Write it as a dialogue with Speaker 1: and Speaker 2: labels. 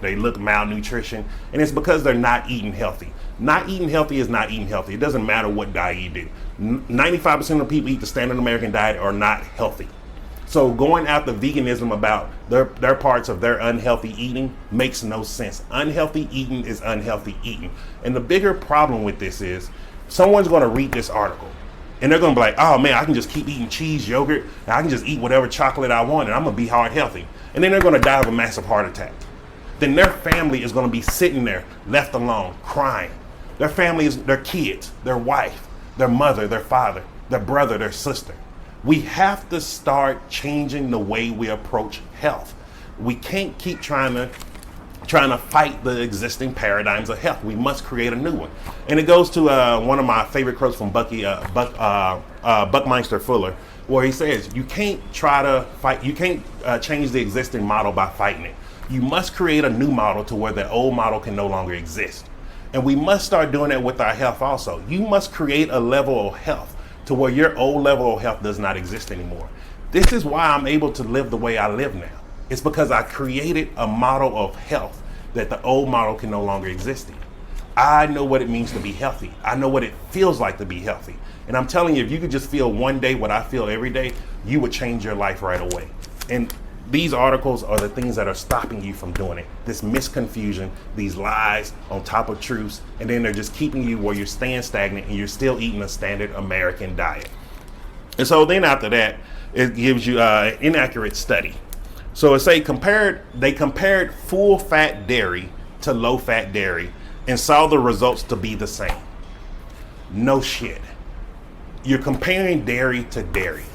Speaker 1: They look malnutrition, and it's because they're not eating healthy. Not eating healthy is not eating healthy. It doesn't matter what diet you do. 95% of people eat the standard American diet are not healthy. So going after veganism about their parts of their unhealthy eating makes no sense. Unhealthy eating is unhealthy eating. And the bigger problem with this is someone's going to read this article and they're going to be like, oh man, I can just keep eating cheese, yogurt, and I can just eat whatever chocolate I want and I'm going to be heart healthy. And then they're going to die of a massive heart attack. Then their family is going to be sitting there left alone crying. Their family is their kids, their wife, their mother, their father, their brother, their sister. We have to start changing the way we approach health. We can't keep trying to fight the existing paradigms of health. We must create a new one. And it goes to one of my favorite quotes from Buckminster Fuller, where he says, you can't try to fight, you can't change the existing model by fighting it. You must create a new model to where the old model can no longer exist. And we must start doing that with our health also. You must create a level of health to where your old level of health does not exist anymore. This is why I'm able to live the way I live now. It's because I created a model of health that the old model can no longer exist in. I know what it means to be healthy. I know what it feels like to be healthy. And I'm telling you, if you could just feel one day what I feel every day, you would change your life right away. And these articles are the things that are stopping you from doing it. This misconfusion, these lies on top of truths, and then they're just keeping you where you're staying stagnant and you're still eating a standard American diet. And so then after that, it gives you an inaccurate study. So they compared full fat dairy to low fat dairy and saw the results to be the same. No shit. You're comparing dairy to dairy.